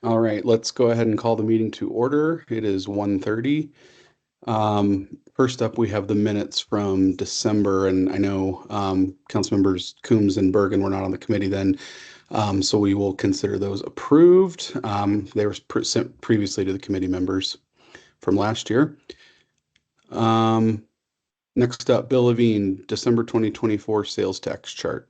All right, let's go ahead and call the meeting to order. It is 1:30. First up, we have the minutes from December, and I know council members Coombs and Bergan were not on the committee then, so we will consider those approved. They were sent previously to the committee members from last year. Next up, Bill Levine, December 2024 sales tax chart.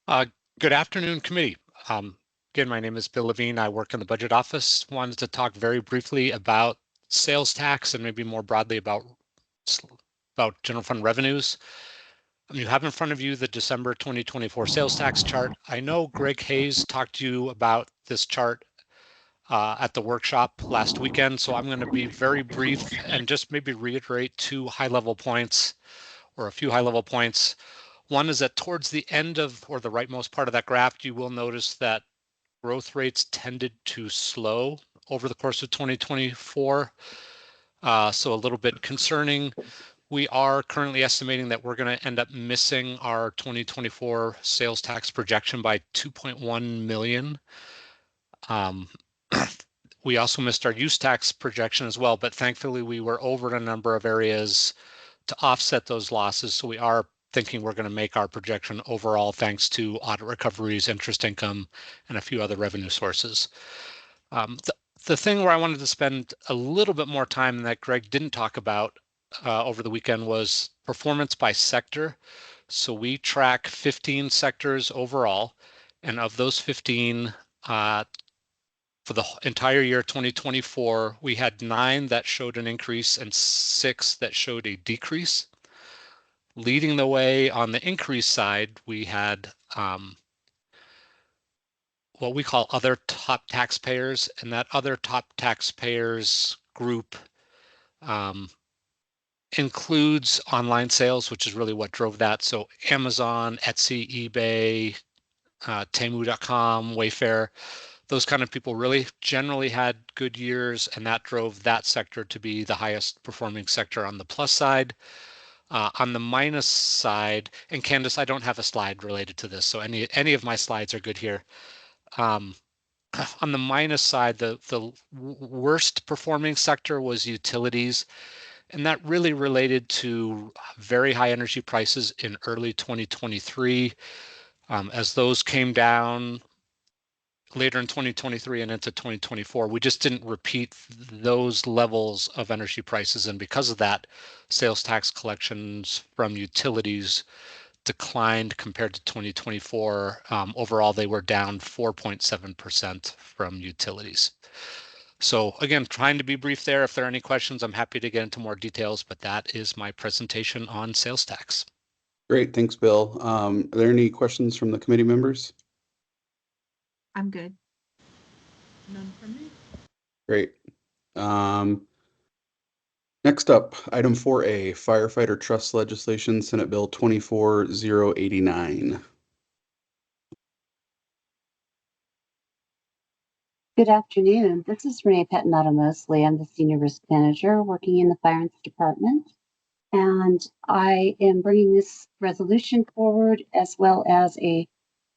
Good afternoon, committee. Again, my name is Bill Levine. I work in the budget office. Wanted to talk very briefly about sales tax and maybe more broadly about general fund revenues. You have in front of you the December 2024 sales tax chart. I know Greg Hayes talked to you about this chart at the workshop last weekend, so I'm going to be very brief and just maybe reiterate two high-level points or a few high-level points. One is that towards the end of, or the rightmost part of that graph, you will notice that growth rates tended to slow over the course of 2024. So a little bit concerning. We are currently estimating that we're going to end up missing our 2024 sales tax projection by 2.1 million. We also missed our use tax projection as well, but thankfully we were over in a number of areas to offset those losses. So we are thinking we're going to make our projection overall thanks to audit recoveries, interest income, and a few other revenue sources. The thing where I wanted to spend a little bit more time that Greg didn't talk about over the weekend was performance by sector. So we track 15 sectors overall, and of those 15, for the entire year 2024, we had 9 that showed an increase and 6 that showed a decrease. Leading the way on the increase side, we had what we call other top taxpayers, and that other top taxpayers group includes online sales, which is really what drove that. So Amazon, Etsy, eBay, Temu.com, Wayfair, those kind of people really generally had good years, and that drove that sector to be the highest performing sector on the plus side. On the minus side, and Candace, I don't have a slide related to this, so any of my slides are good here. On the minus side, the worst performing sector was utilities, and that really related to very high energy prices in early 2023. As those came down later in 2023 and into 2024, we just didn't repeat those levels of energy prices. And because of that, sales tax collections from utilities declined compared to 2024. Overall, they were down 4.7% from utilities. So again, trying to be brief there. If there are any questions, I'm happy to get into more details, but that is my presentation on sales tax. Great, thanks, Bill. Are there any questions from the committee members? I'm good. None from me. Great. Next up, item 4A, firefighter trust legislation, Senate Bill 24089. Good afternoon. This is Renee Pettinato-Mosley. I'm the Senior Risk Manager working in the Finance Department. And I am bringing this resolution forward as well as an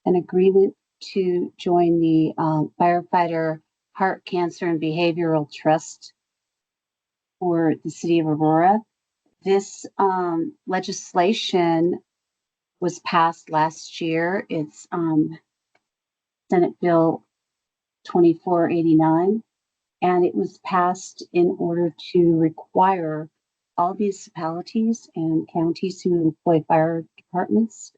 agreement to join the Firefighter Heart, Cancer, and Behavioral Trust for the City of Aurora. This legislation was passed last year. It's Senate Bill 2489, and it was passed in order to require all municipalities and counties who employ fire departments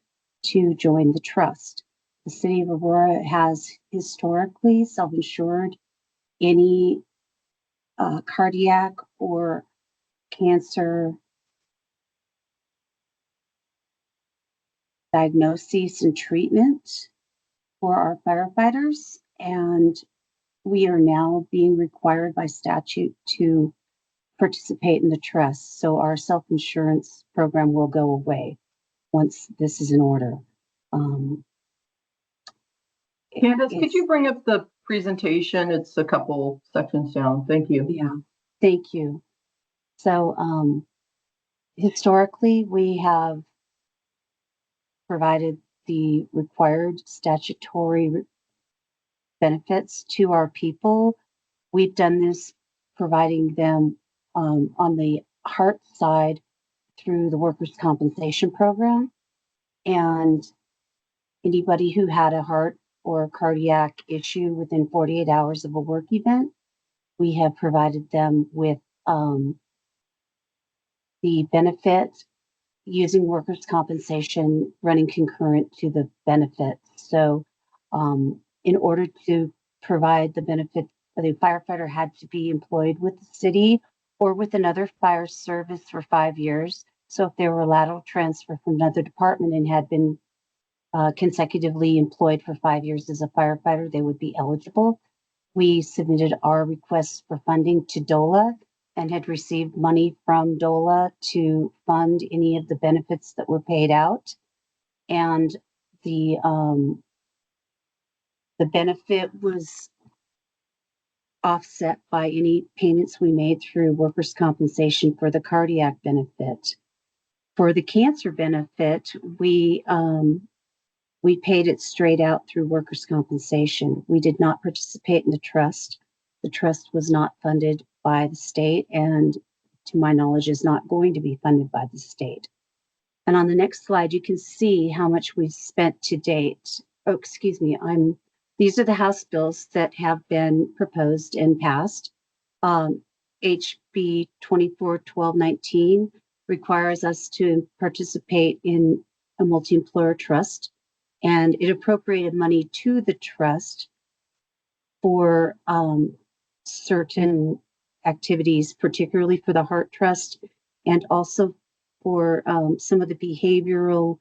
to join the trust. The City of Aurora has historically self-insured any cardiac or cancer diagnosis and treatment for our firefighters, and we are now being required by statute to participate in the trust. So our self-insurance program will go away once this is in order. Candace, could you bring up the presentation? It's a couple sections down. Thank you. Yeah, thank you. So historically, we have provided the required statutory benefits to our people. We've done this providing them on the heart side through the workers' compensation program. And anybody who had a heart or cardiac issue within 48 hours of a work event, we have provided them with the benefit using workers' compensation running concurrent to the benefits. So in order to provide the benefit, the firefighter had to be employed with the city or with another fire service for 5 years. So if they were a lateral transfer from another department and had been consecutively employed for 5 years as a firefighter, they would be eligible. We submitted our requests for funding to DOLA and had received money from DOLA to fund any of the benefits that were paid out. And the benefit was offset by any payments we made through workers' compensation for the cardiac benefit. For the cancer benefit, we paid it straight out through workers' compensation. We did not participate in the trust. The trust was not funded by the state and, to my knowledge, is not going to be funded by the state. And on the next slide, you can see how much we've spent to date. Oh, excuse me. These are the House bills that have been proposed and passed. HB 241219 requires us to participate in a multi-employer trust, and it appropriated money to the trust for certain activities, particularly for the Heart Trust, and also for some of the behavioral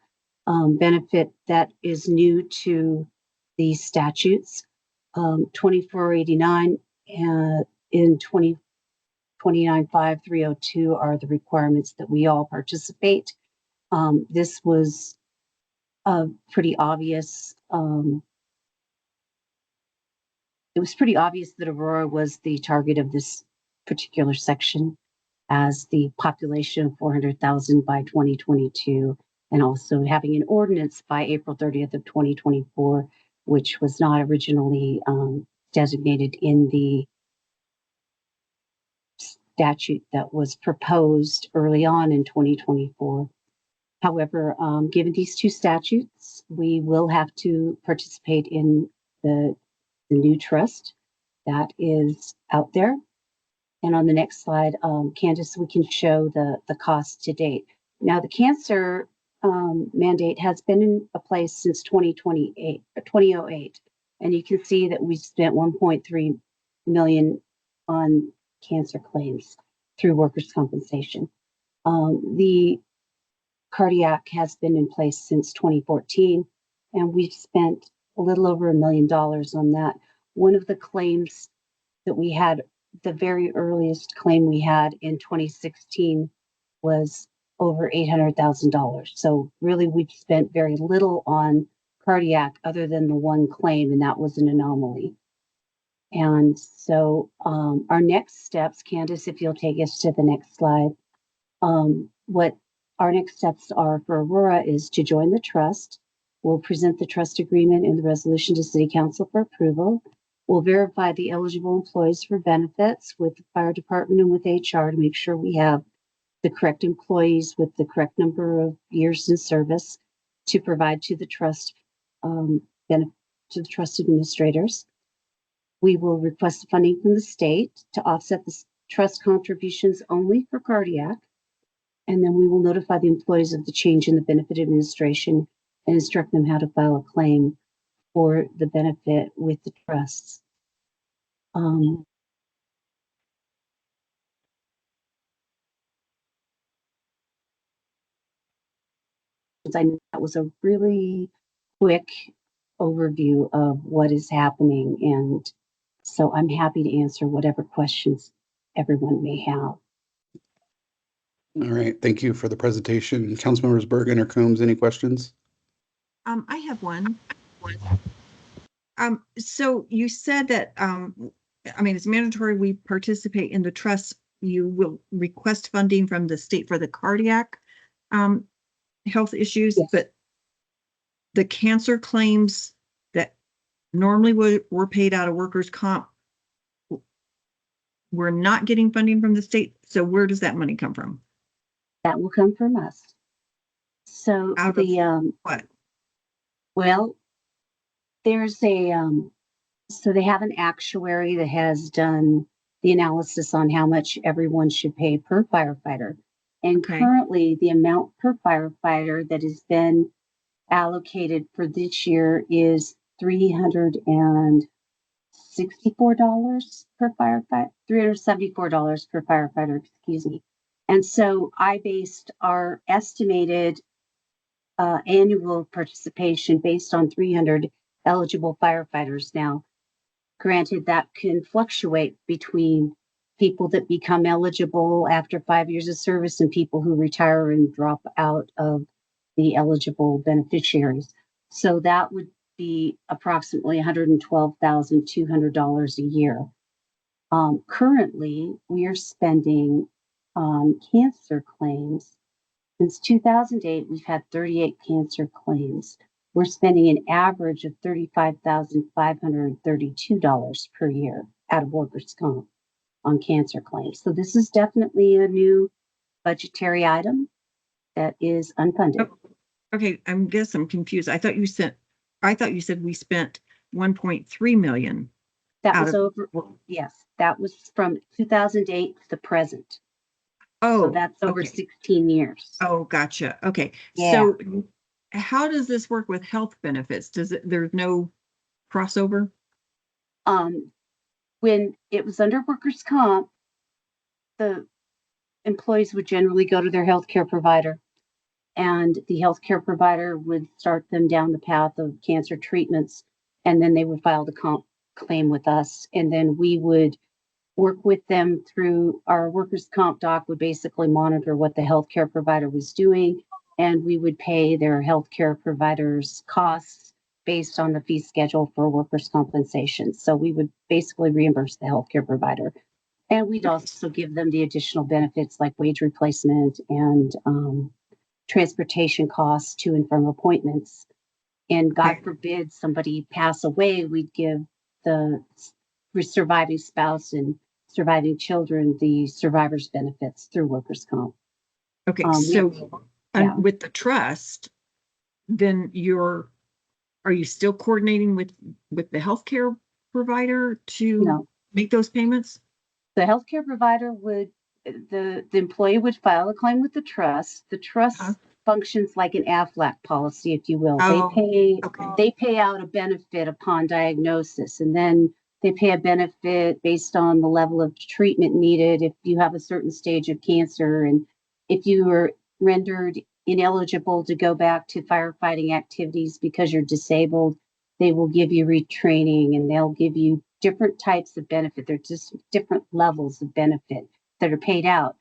benefit that is new to the statutes. 2489 and in 295-302 are the requirements that we all participate. This was pretty obvious. It was pretty obvious that Aurora was the target of this particular section, as the population of 400,000 by 2022, and also having an ordinance by April 30th of 2024, which was not originally designated in the statute that was proposed early on in 2024. However, given these two statutes, we will have to participate in the new trust that is out there. And on the next slide, Candace, we can show the cost to date. Now, the cancer mandate has been in place since 2008, and you can see that we spent 1.3 million on cancer claims through workers' compensation. The cardiac has been in place since 2014, and we've spent a little over $1 million on that. One of the claims that we had, the very earliest claim we had in 2016 was over $800,000. So really we've spent very little on cardiac other than the one claim, and that was an anomaly. And so our next steps, Candace, if you'll take us to the next slide, what our next steps are for Aurora is to join the trust. We'll present the trust agreement and the resolution to City Council for approval. We'll verify the eligible employees for benefits with the fire department and with HR to make sure we have the correct employees with the correct number of years in service to provide to the trust to the trust administrators. We will request funding from the state to offset the trust contributions only for cardiac. And then we will notify the employees of the change in the benefit administration and instruct them how to file a claim for the benefit with the trusts. I know that was a really quick overview of what is happening, and so I'm happy to answer whatever questions everyone may have. All right, thank you for the presentation. Councilmembers Bergan or Coombs, any questions? I have one. So you said that, I mean, it's mandatory we participate in the trust. You will request funding from the state for the cardiac health issues, yes. But the cancer claims that normally we're paid out of workers' comp. We're not getting funding from the state. So where does that money come from? That will come from us. So Out of what? well, there's so they have an actuary that has done the analysis on how much everyone should pay per firefighter. And Okay. currently the amount per firefighter that has been allocated for this year is $364 per firefighter, $374 per firefighter, excuse me. And so I based our estimated annual participation based on 300 eligible firefighters. Now, granted, that can fluctuate between people that become eligible after 5 years of service and people who retire and drop out of the eligible beneficiaries. So that would be approximately $112,200 a year. Currently, we are spending on cancer claims. Since 2008, we've had 38 cancer claims. We're spending an average of $35,532 per year out of workers' comp on cancer claims. So this is definitely a new budgetary item that is unfunded. Okay, I'm confused. I thought you said we spent 1.3 million. That out was of- yes, that was from 2008 to the present. Oh, So that's over okay. 16 years. Oh, gotcha. Okay. Yeah. So how does this work with health benefits? There's no crossover? When it was under workers' comp, the employees would generally go to their healthcare provider, and the healthcare provider would start them down the path of cancer treatments, and then they would file the comp claim with us, and then we would work with them through our workers' comp doc would basically monitor what the healthcare provider was doing, and we would pay their healthcare providers costs based on the fee schedule for workers' compensation. So we would basically reimburse the healthcare provider. And we'd also give them the additional benefits like wage replacement and transportation costs to and from appointments. And God forbid somebody pass away, we'd give the surviving spouse and surviving children the survivor's benefits through workers' comp. Okay, yeah. with the trust, then are you still coordinating with the healthcare provider to make those payments? The healthcare provider would, the employee would file a claim with the trust. The trust functions like an AFLAC policy, if you will. They pay out a benefit upon diagnosis, and then they pay a benefit based on the level of treatment needed if you have a certain stage of cancer, and if you were rendered ineligible to go back to firefighting activities because you're disabled, they will give you retraining, and they'll give you different types of benefit. They're just different levels of benefit that are paid out.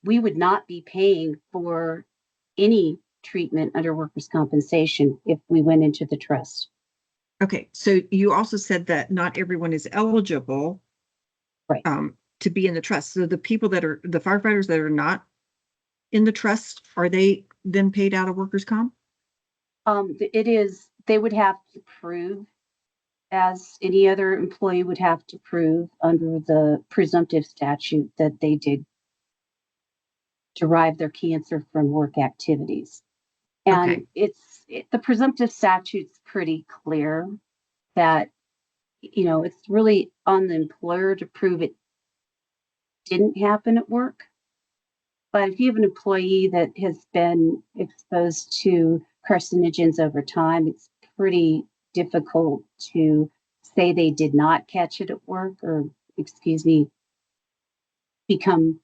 We would not be paying for any treatment under workers' compensation if we went into the trust. Okay, so you also said that not everyone is eligible, right, to be in the trust. So the people that are the firefighters that are not in the trust, are they then paid out of workers' comp? They would have to prove, as any other employee would have to prove under the presumptive statute, that they did derive their cancer from work activities. And the presumptive statute's pretty clear that, it's really on the employer to prove it didn't happen at work. But if you have an employee that has been exposed to carcinogens over time, it's pretty difficult to say they did not catch it at work, or become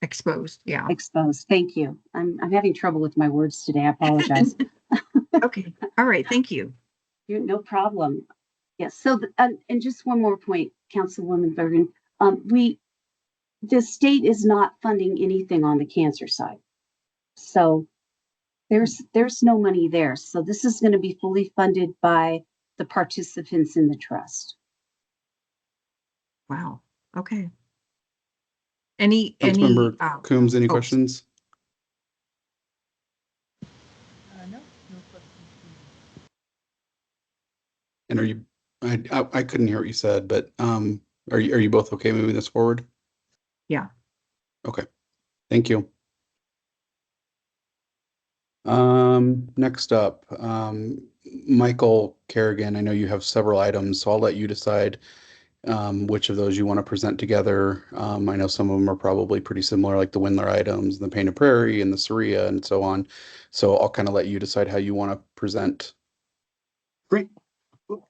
exposed. Yeah. Exposed. Thank you. I'm having trouble with my words today. I apologize. Okay. All right. Thank you. No problem. Yes. So, and just one more point, Councilwoman Bergan. The state is not funding anything on the cancer side. So there's no money there. So this is going to be fully funded by the participants in the trust. Wow. Okay. Any Coombs, any questions? No questions. And I couldn't hear what you said, but are you both okay moving this forward? Yeah. Okay, thank you. Next up, Michael Kerrigan, I know you have several items, so I'll let you decide which of those you want to present together. I know some of them are probably pretty similar, like the Windler items, the Painted Prairie, and the Saria, and so on. So I'll kind of let you decide how you want to present. Great.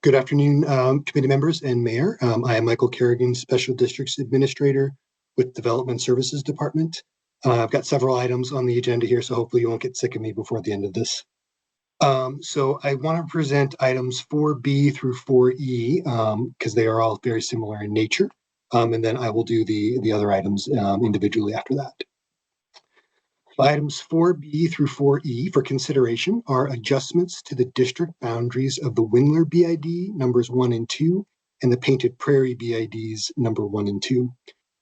Good afternoon, committee members and mayor. I am Michael Kerrigan, Special Districts Administrator with Development Services Department. I've got several items on the agenda here, so hopefully you won't get sick of me before the end of this. So I want to present items 4B through 4E because they are all very similar in nature. And then I will do the other items individually after that. Items 4B through 4E for consideration are adjustments to the district boundaries of the Windler BID numbers 1 and 2 and the Painted Prairie BIDs number 1 and 2.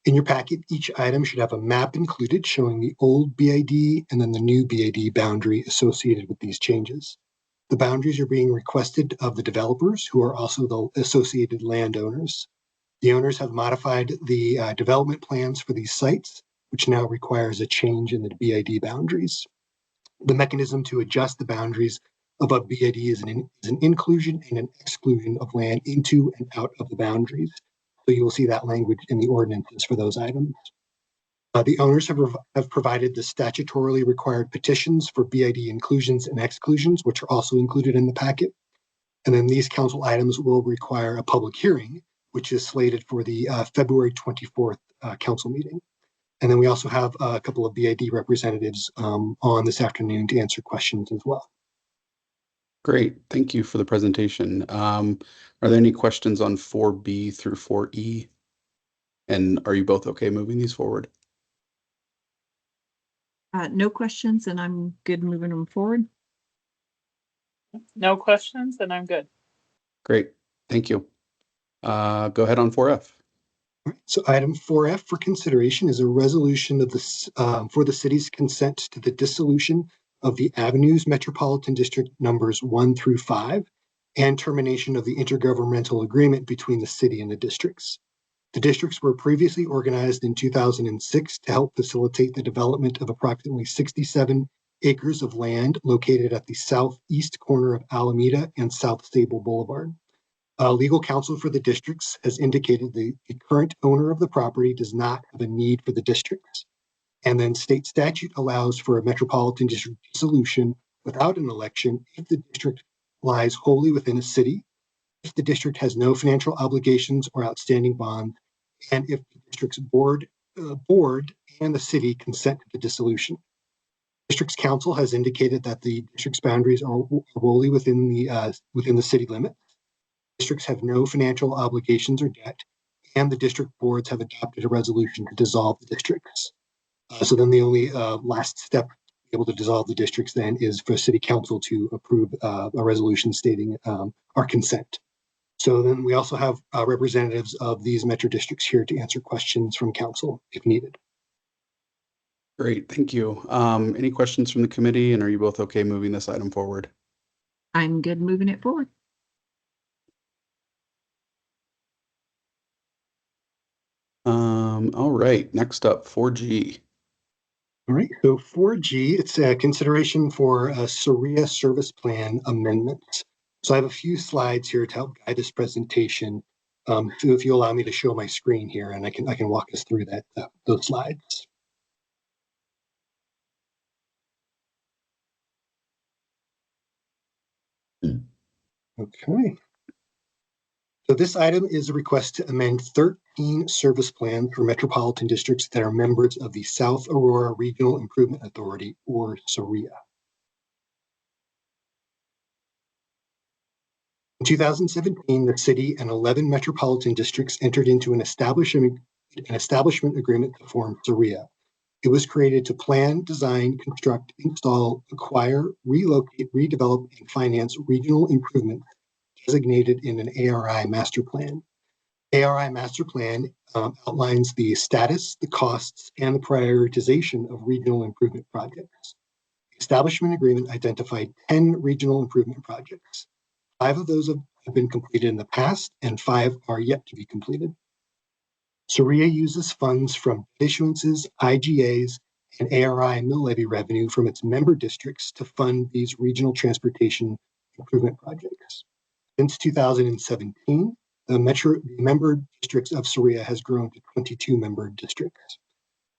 In your packet, each item should have a map included showing the old BID and then the new BID boundary associated with these changes. The boundaries are being requested of the developers, who are also the associated landowners. The owners have modified the development plans for these sites, which now requires a change in the BID boundaries. The mechanism to adjust the boundaries of a BID is an inclusion and an exclusion of land into and out of the boundaries. So you will see that language in the ordinances for those items. The owners have provided the statutorily required petitions for BID inclusions and exclusions, which are also included in the packet. And then these council items will require a public hearing, which is slated for the February 24th council meeting. And then we also have a couple of BID representatives on this afternoon to answer questions as well. Great, thank you for the presentation. Are there any questions on 4B through 4E? And are you both okay moving these forward? No questions, and I'm good moving them forward. No questions, and I'm good. Great, thank you. Go ahead on 4F. All right, so item 4F for consideration is a resolution of this for the city's consent to the dissolution of the Avenues Metropolitan District numbers 1 through 5 and termination of the intergovernmental agreement between the city and the districts. The districts were previously organized in 2006 to help facilitate the development of approximately 67 acres of land located at the southeast corner of Alameda and South Stable Boulevard. Legal counsel for the districts has indicated the current owner of the property does not have a need for the districts. And then state statute allows for a metropolitan district dissolution without an election if the district lies wholly within a city, if the district has no financial obligations or outstanding bonds, and if the district's board and the city consent to the dissolution. District's council has indicated that the district's boundaries are wholly within the city limits. Districts have no financial obligations or debt, and the district boards have adopted a resolution to dissolve the districts. So then the only last step to be able to dissolve the districts then is for city council to approve a resolution stating our consent. So then we also have representatives of these metro districts here to answer questions from council if needed. Great, thank you. Any questions from the committee, and are you both okay moving this item forward? I'm good moving it forward. All right, next up, 4G. All right, so 4G, it's a consideration for a Saria service plan amendments. So I have a few slides here to help guide this presentation. So if you allow me to show my screen here, and I can walk us through those slides. Okay. So this item is a request to amend 13 service plans for metropolitan districts that are members of the South Aurora Regional Improvement Authority, or SARIA. In 2017, the city and 11 metropolitan districts entered into an establishment agreement to form SARIA. It was created to plan, design, construct, install, acquire, relocate, redevelop, and finance regional improvements designated in an ARI master plan. ARI master plan outlines the status, the costs, and the prioritization of regional improvement projects. The establishment agreement identified 10 regional improvement projects. 5 of those have been completed in the past, and 5 are yet to be completed. SORIA uses funds from issuances, IGAs, and ARI mill levy revenue from its member districts to fund these regional transportation improvement projects. Since 2017, the member districts of SORIA has grown to 22 member districts.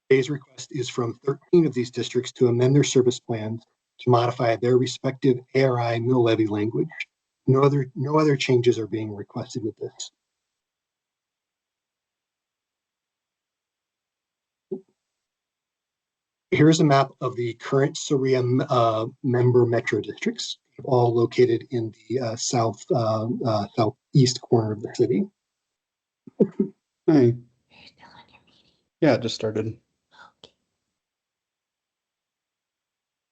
Today's request is from 13 of these districts to amend their service plans to modify their respective ARI mill levy language. No other changes are being requested with this. Here's a map of the current SORIA member metro districts, all located in the southeast corner of the city. Hi. Yeah, it just started.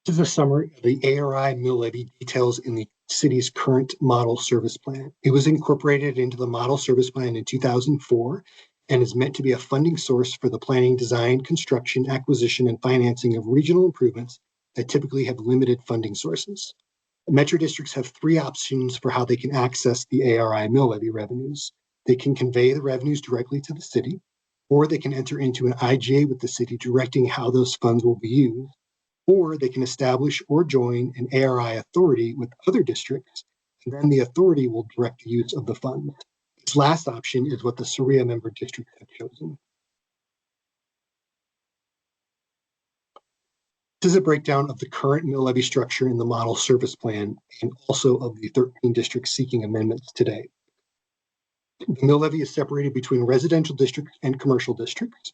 This is a summary of the ARI mill levy details in the city's current model service plan. It was incorporated into the model service plan in 2004 and is meant to be a funding source for the planning, design, construction, acquisition, and financing of regional improvements that typically have limited funding sources. Metro districts have 3 options for how they can access the ARI mill levy revenues. They can convey the revenues directly to the city, or they can enter into an IGA with the city directing how those funds will be used, or they can establish or join an ARI authority with other districts, and then the authority will direct the use of the funds. This last option is what the SORIA member districts have chosen. This is a breakdown of the current mill levy structure in the model service plan and also of the 13 districts seeking amendments today. The mill levy is separated between residential districts and commercial districts.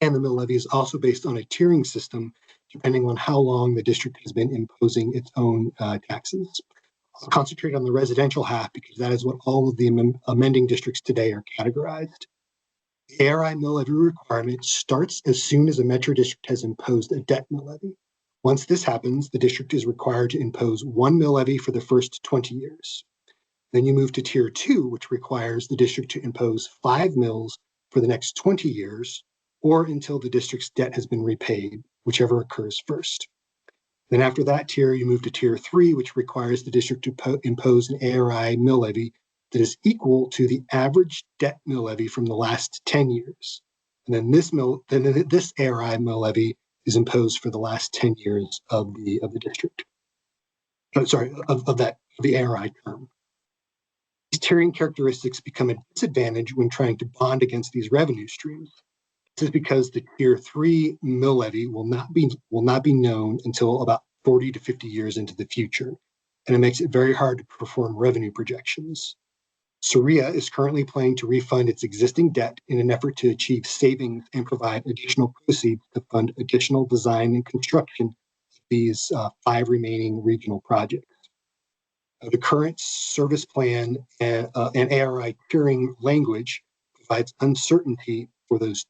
And the mill levy is also based on a tiering system depending on how long the district has been imposing its own taxes. I'll concentrate on the residential half because that is what all of the amending districts today are categorized. The ARI mill levy requirement starts as soon as a metro district has imposed a debt mill levy. Once this happens, the district is required to impose 1 mill levy for the first 20 years. Then you move to Tier 2, which requires the district to impose 5 mills for the next 20 years, or until the district's debt has been repaid, whichever occurs first. Then after that tier, you move to Tier 3, which requires the district to impose an ARI mill levy that is equal to the average debt mill levy from the last 10 years. And then this ARI mill levy is imposed for the last 10 years of the district. Of the ARI term. These tiering characteristics become a disadvantage when trying to bond against these revenue streams. This is because the Tier 3 mill levy will not be known until about 40 to 50 years into the future, and it makes it very hard to perform revenue projections. SORIA is currently planning to refund its existing debt in an effort to achieve savings and provide additional proceeds to fund additional design and construction of these 5 remaining regional projects. The current service plan and ARI tiering language provides uncertainty for those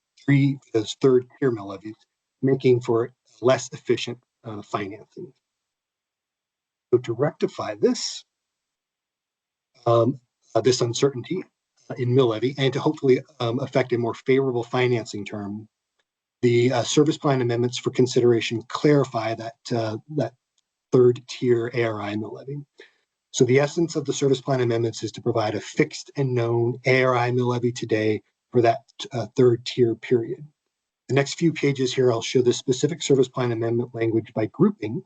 third tier mill levies, making for less efficient financing. So to rectify this, this uncertainty in mill levy and to hopefully affect a more favorable financing term, the service plan amendments for consideration clarify that third tier ARI mill levy. So the essence of the service plan amendments is to provide a fixed and known ARI mill levy today for that third tier period. The next few pages here, I'll show the specific service plan amendment language by grouping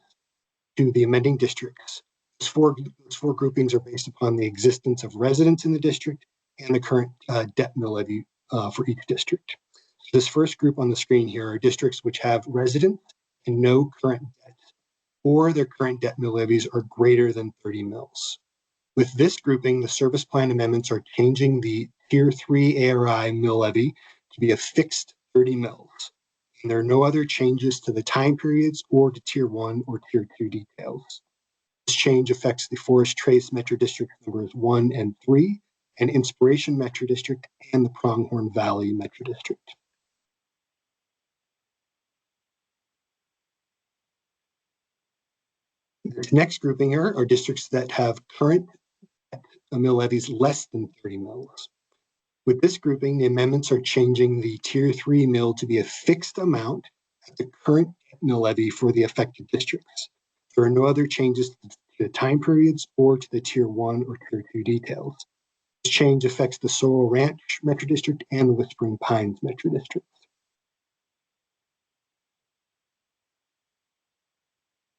to the amending districts. Those four groupings are based upon the existence of residents in the district and the current debt mill levy for each district. So this first group on the screen here are districts which have residents and no current debt, or their current debt mill levies are greater than 30 mills. With this grouping, the service plan amendments are changing the Tier 3 ARI mill levy to be a fixed 30 mills. And there are no other changes to the time periods or to Tier 1 or Tier 2 details. This change affects the Forest Trace Metro District numbers 1 and 3, and Inspiration Metro District and the Pronghorn Valley Metro District. The next grouping here are districts that have current mill levies less than 30 mills. With this grouping, the amendments are changing the Tier 3 mill to be a fixed amount at the current mill levy for the affected districts. There are no other changes to the to the time periods or to the Tier 1 or Tier 2 details. This change affects the Sorrel Ranch Metro District and the Whispering Pines Metro District.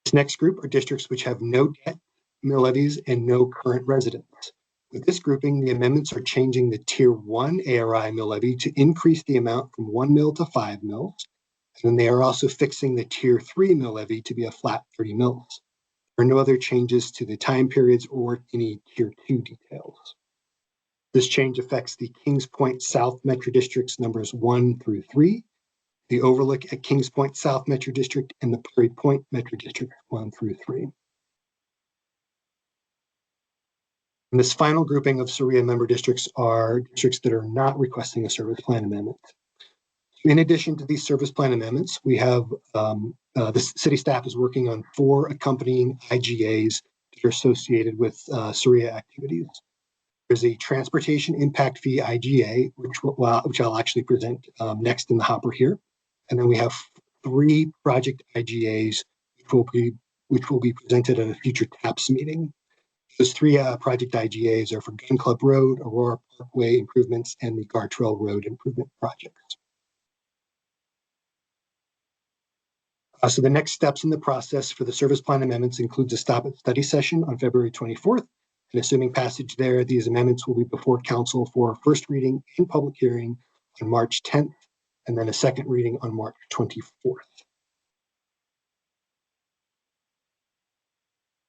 This next group are districts which have no debt, mill levies, and no current residents. With this grouping, the amendments are changing the Tier 1 ARI mill levy to increase the amount from 1 mill to 5 mills. And then they are also fixing the Tier 3 mill levy to be a flat 30 mills. There are no other changes to the time periods or any Tier 2 details. This change affects the Kings Point South Metro Districts numbers 1 through 3, the Overlook at Kings Point South Metro District, and the Prairie Point Metro District 1 through 3. And this final grouping of SOREA member districts are districts that are not requesting a service plan amendment. In addition to these service plan amendments, we have the city staff is working on 4 accompanying IGAs that are associated with SOREA activities. There's a transportation impact fee IGA, which I'll actually present next in the hopper here. And then we have 3 project IGAs, which will be presented at a future TAPS meeting. Those 3 project IGAs are for Gun Club Road, Aurora Parkway improvements, and the Gartrell Road improvement projects. So the next steps in the process for the service plan amendments includes a stop at study session on February 24th. And assuming passage there, these amendments will be before council for first reading and public hearing on March 10th, and then a second reading on March 24th.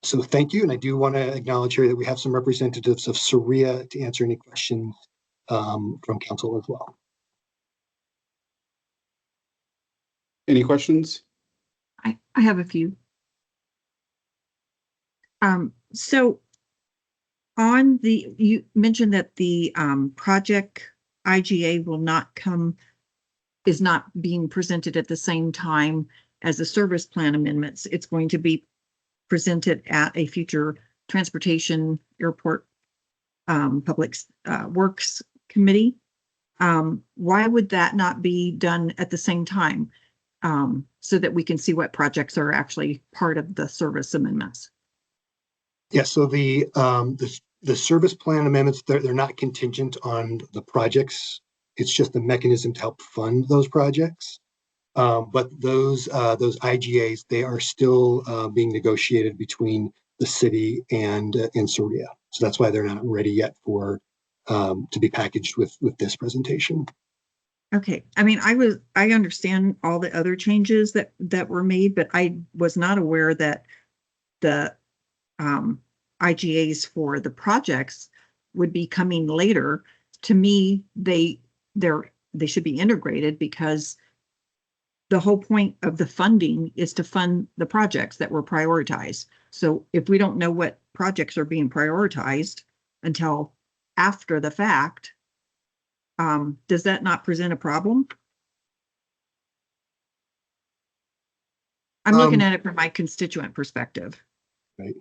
So thank you. And I do want to acknowledge here that we have some representatives of SOREA to answer any questions from council as well. Any questions? I have a few. So on the, you mentioned that the project IGA is not being presented at the same time as the service plan amendments. It's going to be presented at a future transportation, airport, public works committee. Why would that not be done at the same time? So that we can see what projects are actually part of the service amendments. Yeah, so the service plan amendments, they're not contingent on the projects. It's just a mechanism to help fund those projects. But those IGAs, they are still being negotiated between the city and SOREA. So that's why they're not ready yet for to be packaged with this presentation. Okay, I mean, I understand all the other changes that were made, but I was not aware that the IGAs for the projects would be coming later. To me, they should be integrated because the whole point of the funding is to fund the projects that were prioritized. So if we don't know what projects are being prioritized until after the fact, does that not present a problem? I'm looking at it from my constituent perspective. Right.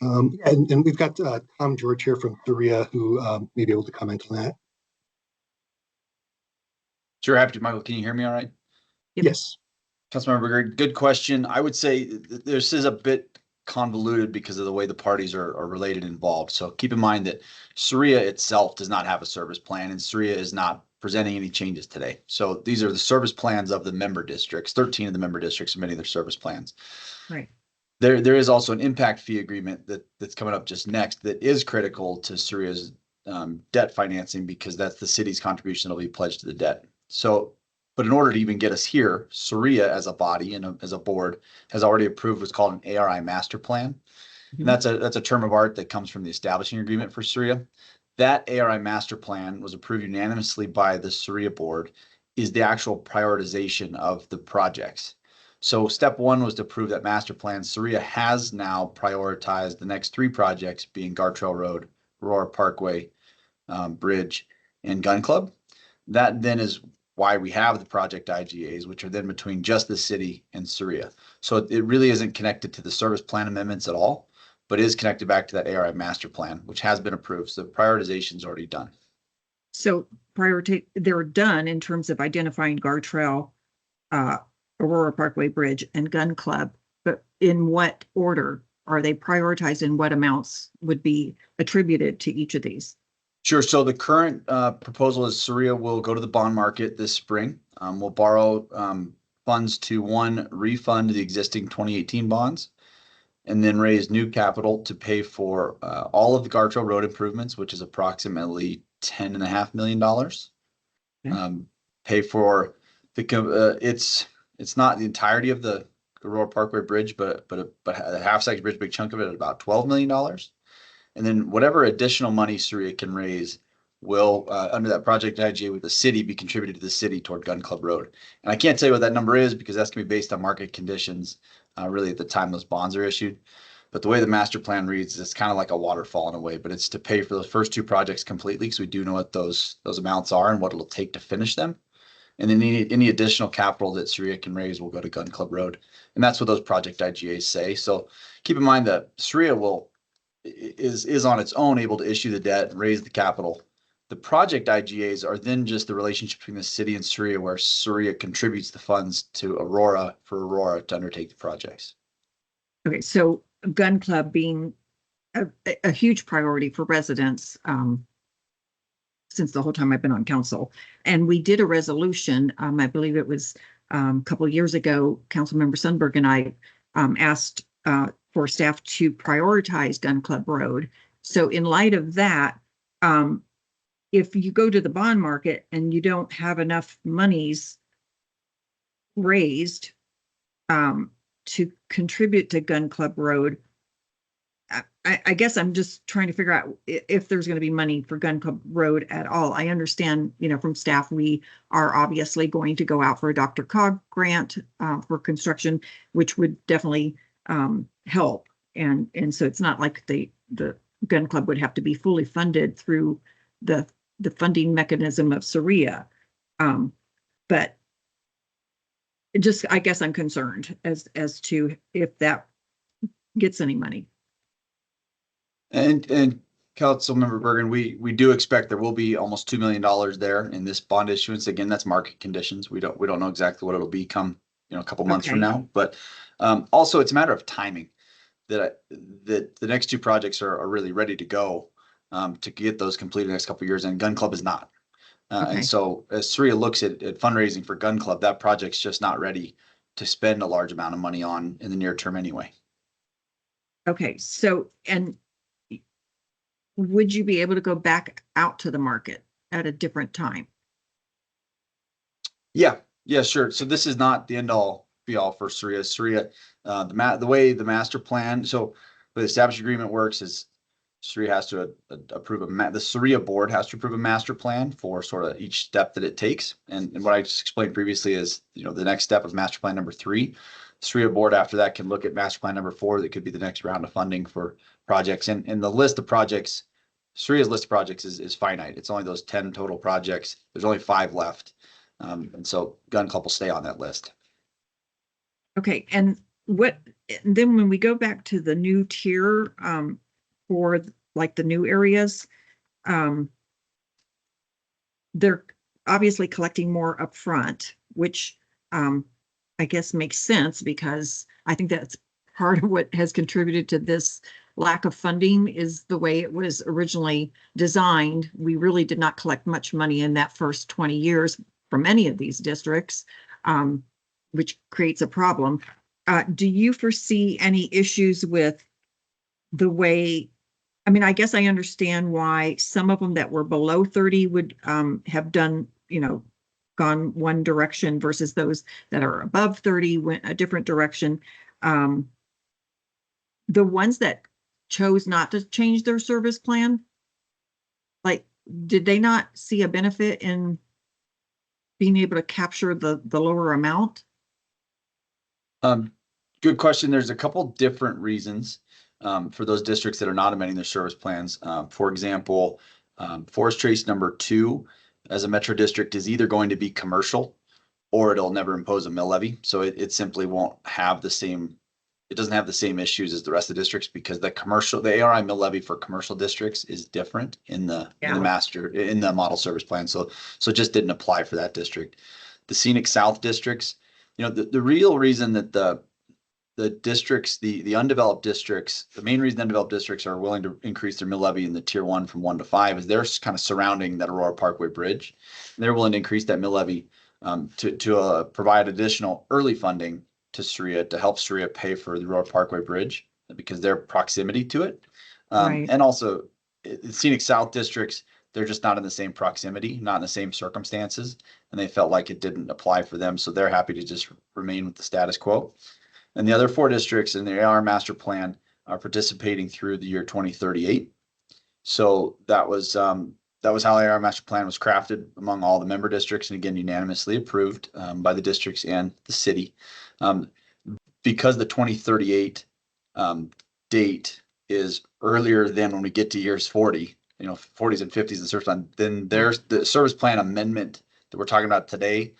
And we've got Tom George here from SOREA who may be able to comment on that. Sure, happy to. Michael, can you hear me all right? Yep. Yes. Councilmember Bergan, good question. I would say this is a bit convoluted because of the way the parties are related and involved. So keep in mind that SOREA itself does not have a service plan, and SOREA is not presenting any changes today. So these are the service plans of the member districts. 13 of the member districts submitting their service plans. Right. There is also an impact fee agreement that's coming up just next that is critical to SOREA's debt financing because that's the city's contribution that will be pledged to the debt. So, but in order to even get us here, SOREA as a body and as a board has already approved what's called an ARI master plan. Mm-hmm. And that's a term of art that comes from the establishing agreement for SOREA. That ARI master plan was approved unanimously by the SOREA board, is the actual prioritization of the projects. So step 1 was to approve that master plan. SOREA has now prioritized the next 3 projects being Gartrell Road, Aurora Parkway, Bridge, and Gun Club. That then is why we have the project IGAs, which are then between just the city and SOREA. So it really isn't connected to the service plan amendments at all, but is connected back to that ARI master plan, which has been approved. So the prioritization is already done. So they're done in terms of identifying Gartrell, Aurora Parkway Bridge, and Gun Club, but in what order are they prioritized and what amounts would be attributed to each of these? Sure. So the current proposal is Surya will go to the bond market this spring. We'll borrow funds to refund the existing 2018 bonds, and then raise new capital to pay for all of the Gartrell Road improvements, which is approximately $10.5 million. Okay. Pay for it's not the entirety of the Aurora Parkway Bridge, but a half-section bridge, big chunk of it at about $12 million. And then whatever additional money Surya can raise will, under that project IGA with the city, be contributed to the city toward Gun Club Road. And I can't tell you what that number is because that's going to be based on market conditions, really at the time those bonds are issued. But the way the master plan reads, it's kind of like a waterfall in a way, but it's to pay for those first two projects completely because we do know what those amounts are and what it'll take to finish them. And then any additional capital that Surya can raise will go to Gun Club Road. And that's what those project IGAs say. So keep in mind that Surya is on its own able to issue the debt and raise the capital. The project IGAs are then just the relationship between the city and Surya, where Surya contributes the funds to Aurora for Aurora to undertake the projects. Okay, so Gun Club being a huge priority for residents since the whole time I've been on council. And we did a resolution, I believe it was a couple of years ago, Councilmember Sundberg and I asked for staff to prioritize Gun Club Road. So in light of that, if you go to the bond market and you don't have enough monies raised to contribute to Gun Club Road, I guess I'm just trying to figure out if there's going to be money for Gun Club Road at all. I understand, from staff, we are obviously going to go out for a Dr. Cog grant for construction, which would definitely help. And so it's not like the Gun Club would have to be fully funded through the funding mechanism of Surya. But just, I guess I'm concerned as to if that gets any money. And Councilmember Bergan, we do expect there will be almost $2 million there in this bond issuance. Again, that's market conditions. We don't know exactly what it'll be come a couple months from now. But also it's a matter of timing that the next two projects are really ready to go to get those completed in the next couple of years, and Gun Club is not. And so as Surya looks at fundraising for Gun Club, that project's just not ready to spend a large amount of money on in the near term anyway. Okay, so, and would you be able to go back out to the market at a different time? Yeah, sure. So this is not the end all be all for Surya. The way the master plan, so the established agreement works is Surya has to approve the Surya board has to approve a master plan for sort of each step that it takes. And what I just explained previously is, the next step of master plan number 3. Surya board after that can look at master plan number 4. That could be the next round of funding for projects. And the list of projects, Surya's list of projects is finite. It's only those 10 total projects. There's only 5 left. And so Gun Club will stay on that list. Okay, and then when we go back to the new tier for like the new areas, they're obviously collecting more upfront, which I guess makes sense because I think that's part of what has contributed to this lack of funding is the way it was originally designed. We really did not collect much money in that first 20 years from any of these districts, which creates a problem. Do you foresee any issues with the way, I guess I understand why some of them that were below 30 would have done, gone one direction versus those that are above 30 went a different direction. The ones that chose not to change their service plan, like, did they not see a benefit in being able to capture the lower amount? Good question. There's a couple different reasons for those districts that are not amending their service plans. For example, Forest Trace number 2 as a metro district is either going to be commercial or it'll never impose a mill levy. So it simply won't have the same, it doesn't have the same issues as the rest of the districts because the ARI mill levy for commercial districts is different in the model service plan. So it just didn't apply for that district. The Scenic South districts, the real reason that the the districts, the undeveloped districts, the main reason undeveloped districts are willing to increase their mill levy in the tier 1 from 1 to 5 is they're kind of surrounding that Aurora Parkway bridge. And they're willing to increase that mill levy to provide additional early funding to Saria to help Saria pay for the Aurora Parkway bridge because their proximity to it. Right. And also the scenic south districts, they're just not in the same proximity, not in the same circumstances. And they felt like it didn't apply for them. So they're happy to just remain with the status quo. And the other 4 districts in the AR master plan are participating through the year 2038. So that was how the AR master plan was crafted among all the member districts, and again unanimously approved by the districts and the city. Because the 2038 date is earlier than when we get to years 40, 40s and 50s and service plan, then there's the service plan amendment that we're talking about today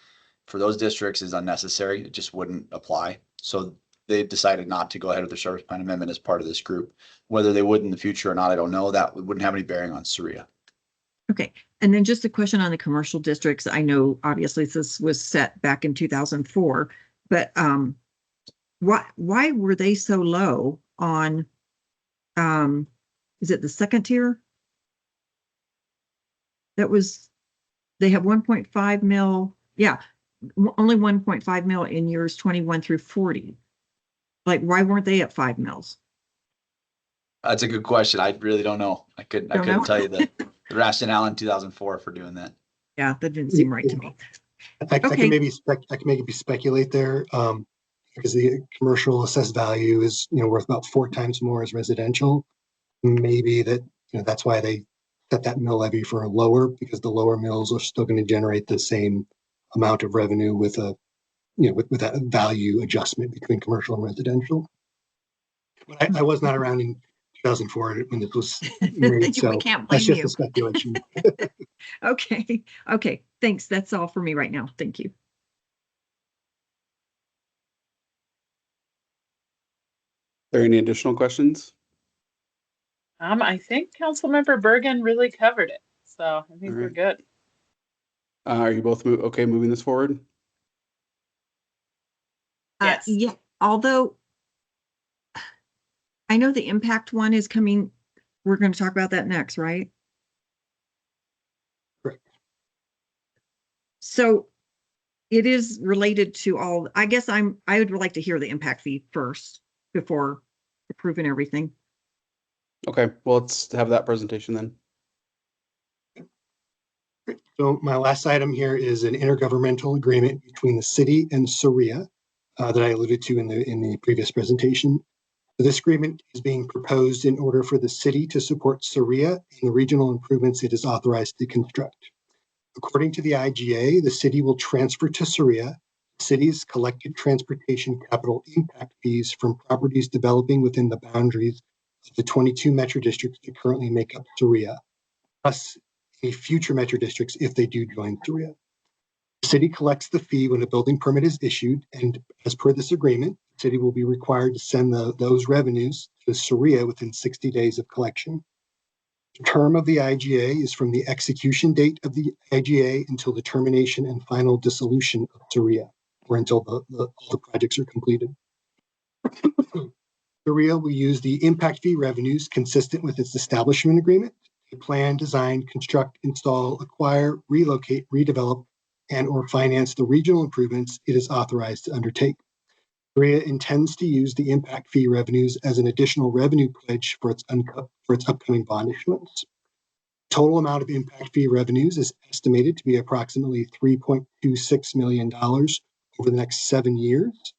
for those districts is unnecessary. It just wouldn't apply. So they decided not to go ahead with their service plan amendment as part of this group. Whether they would in the future or not, I don't know. That wouldn't have any bearing on Saria. Okay. And then just a question on the commercial districts. I know obviously this was set back in 2004, but why were they so low on is it the second tier? They have 1.5 mil. Yeah. Only 1.5 mil in years 21 through 40. Like, why weren't they at 5 mils? That's a good question. I really don't know. I couldn't tell you the rationale in 2004 for doing that. Yeah, that didn't seem right to me. I can maybe speculate there because the commercial assessed value is worth about 4 times more as residential. Maybe that that's why they set that mill levy for a lower, because the lower mills are still going to generate the same amount of revenue with a with that value adjustment between commercial and residential. But I was not around in 2004 when this was made, so we can't blame that's just you. a speculation. Okay. Thanks. That's all for me right now. Thank you. Are there any additional questions? I think Councilmember Bergan really covered it, so I think we're right. good. Are you both okay moving this forward? Yes. Yeah, although I know the impact one is coming. We're going to talk about that next, right? Correct. So it is related to all, I guess I would like to hear the impact fee first before approving everything. Okay, well, let's have that presentation then. So my last item here is an intergovernmental agreement between the city and Saria that I alluded to in the previous presentation. This agreement is being proposed in order for the city to support Saria in the regional improvements it is authorized to construct. According to the IGA, the city will transfer to Saria the city's collected transportation capital impact fees from properties developing within the boundaries of the 22 metro districts that currently make up Saria, plus any future metro districts if they do join Saria. The city collects the fee when a building permit is issued, and as per this agreement, the city will be required to send those revenues to Saria within 60 days of collection. The term of the IGA is from the execution date of the IGA until the termination and final dissolution of Saria, or until all the projects are completed. Saria will use the impact fee revenues consistent with its establishment agreement to plan, design, construct, install, acquire, relocate, redevelop, and or finance the regional improvements it is authorized to undertake. Saria intends to use the impact fee revenues as an additional revenue pledge for its upcoming bond issuance. The total amount of impact fee revenues is estimated to be approximately $3.26 million over the next 7 years.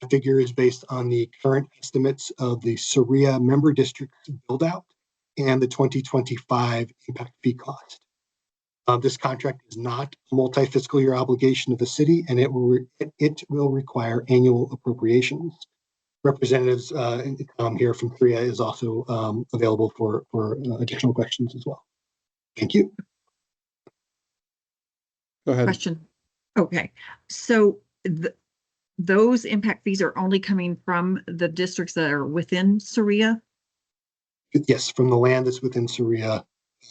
The figure is based on the current estimates of the Saria member districts build out and the 2025 impact fee cost. This contract is not a multi-fiscal year obligation of the city, and it will require annual appropriations. Representatives here from Saria is also available for additional questions as well. Thank you. Go ahead. Question. Okay, so those impact fees are only coming from the districts that are within Saria? Yes, from the land that's within Saria,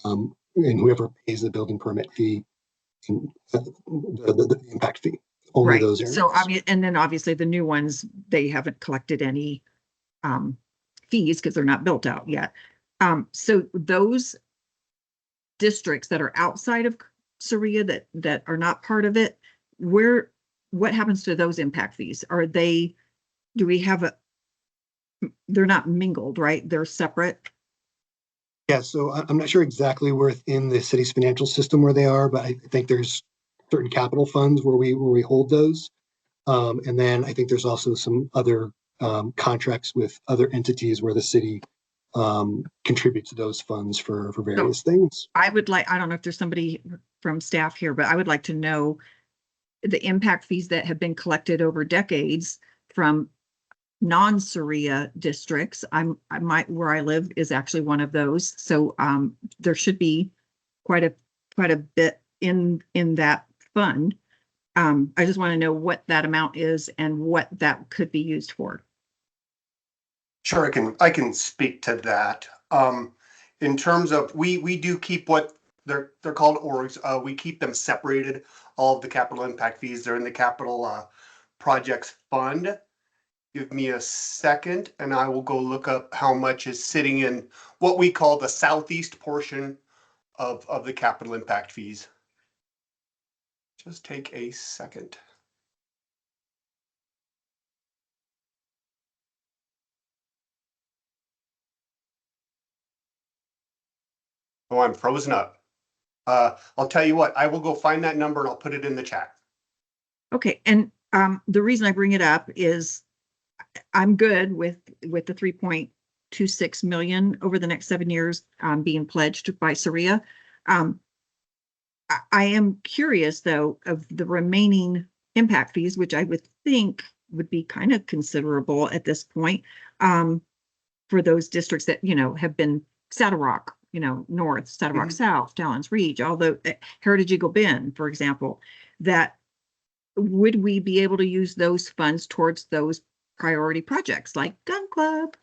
and whoever pays the building permit fee, and the impact fee. only Right. those areas. So I mean, and then obviously the new ones, they haven't collected any fees because they're not built out yet. So those districts that are outside of Saria that are not part of it, what happens to those impact fees? Do we have they're not mingled, right? They're separate. Yeah, so I'm not sure exactly where in the city's financial system where they are, but I think there's certain capital funds where we hold those. And then I think there's also some other contracts with other entities where the city contributes those funds for various things. I don't know if there's somebody from staff here, but I would like to know the impact fees that have been collected over decades from non-Saria districts. Where I live is actually one of those. So there should be quite a bit in that fund. I just want to know what that amount is and what that could be used for. Sure, I can speak to that. In terms of we do keep what they're called orgs. We keep them separated. All of the capital impact fees, they're in the capital projects fund. Give me a second and I will go look up how much is sitting in what we call the southeast portion of the capital impact fees. Just take a second. Oh, I'm frozen up. I'll tell you what, I will go find that number and I'll put it in the chat. Okay, and the reason I bring it up is I'm good with the 3.26 million over the next 7 years being pledged by Saria. I am curious though of the remaining impact fees, which I would think would be kind of considerable at this point for those districts that have been Saddle Rock, North, Saddle Rock South, Dallins Reach, although Heritage Eagle Bend, for example, that would we be able to use those funds towards those priority projects like Gun Club?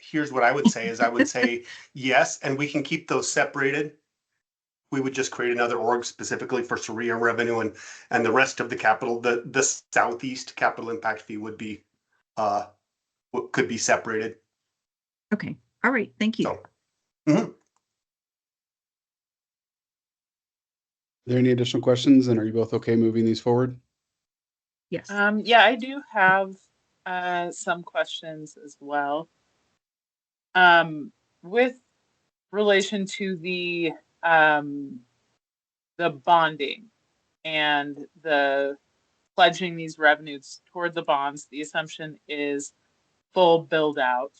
Here's what I would say is I would say yes, and we can keep those separated. We would just create another org specifically for Saria revenue and the rest of the capital, the southeast capital impact fee would be could be separated. Okay. All right. Thank you. So, Are there any additional questions, and are you both okay moving these forward? Yes. Yeah, I do have some questions as well. With relation to the bonding and the pledging these revenues toward the bonds, the assumption is full build out.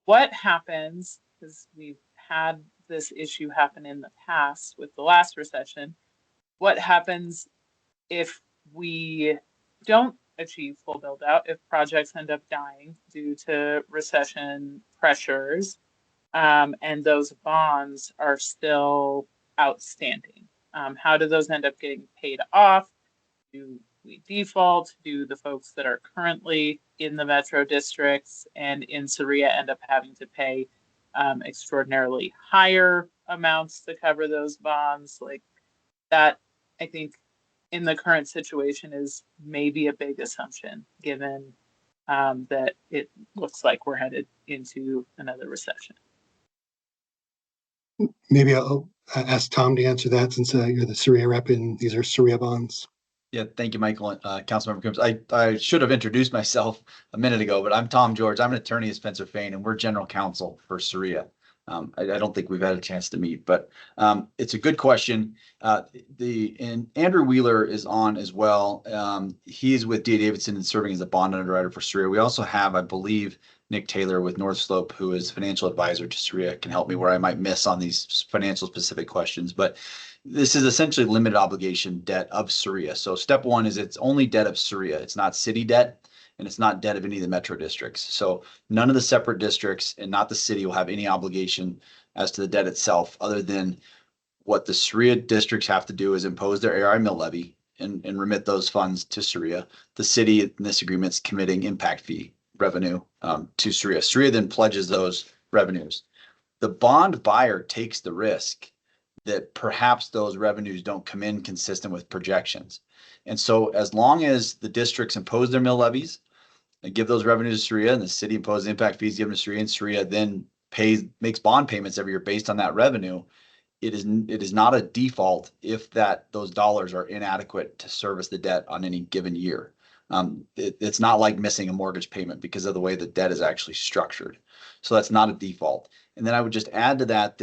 What happens, because we've had this issue happen in the past with the last recession, what happens if we don't achieve full build out, if projects end up dying due to recession pressures, and those bonds are still outstanding? How do those end up getting paid off? Do we default? Do the folks that are currently in the metro districts and in Saria end up having to pay extraordinarily higher amounts to cover those bonds? Like that, I think in the current situation is maybe a big assumption given that it looks like we're headed into another recession. Maybe I'll ask Tom to answer that since you're the Saria rep and these are Saria bonds. Yeah, thank you, Michael and Councilmember Coombs. I should have introduced myself a minute ago, but I'm Tom George. I'm an attorney at Spencer Fane, and we're general counsel for Saria. I don't think we've had a chance to meet, but it's a good question. And Andrew Wheeler is on as well. He's with D.A. Davidson and serving as a bond underwriter for Saria. We also have, I believe, Nick Taylor with North Slope, who is financial advisor to Saria, can help me where I might miss on these financial specific questions. But this is essentially limited obligation debt of Saria. So step one is it's only debt of Saria. It's not city debt, and it's not debt of any of the metro districts. So none of the separate districts and not the city will have any obligation as to the debt itself, other than what the Saria districts have to do is impose their ARI mill levy and remit those funds to Saria. The city in this agreement is committing impact fee revenue to Saria. Saria then pledges those revenues. The bond buyer takes the risk that perhaps those revenues don't come in consistent with projections. And so as long as the districts impose their mill levies and give those revenues to SREA, and the city imposes impact fees given to SREA, and SREA then makes bond payments every year based on that revenue, it is not a default if those dollars are inadequate to service the debt on any given year. It's not like missing a mortgage payment because of the way the debt is actually structured. So that's not a default. And then I would just add to that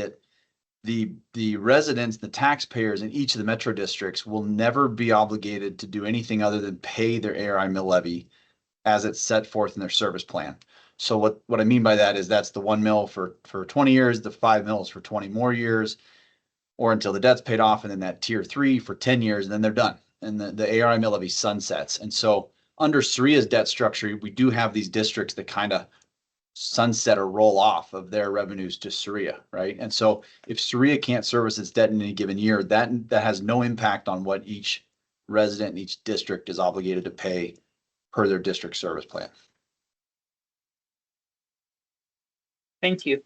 the residents, the taxpayers in each of the metro districts will never be obligated to do anything other than pay their ARI mill levy as it's set forth in their service plan. So what I mean by that is that's the 1 mil for 20 years, the 5 mils for 20 more years, or until the debt's paid off, and then that tier 3 for 10 years, and then they're done. And the ARI mill levy sunsets. And so under SREA's debt structure, we do have these districts that kind of sunset or roll off of their revenues to SREA, right? And so if SREA can't service its debt in any given year, that has no impact on what each resident in each district is obligated to pay per their district service plan. Thank you.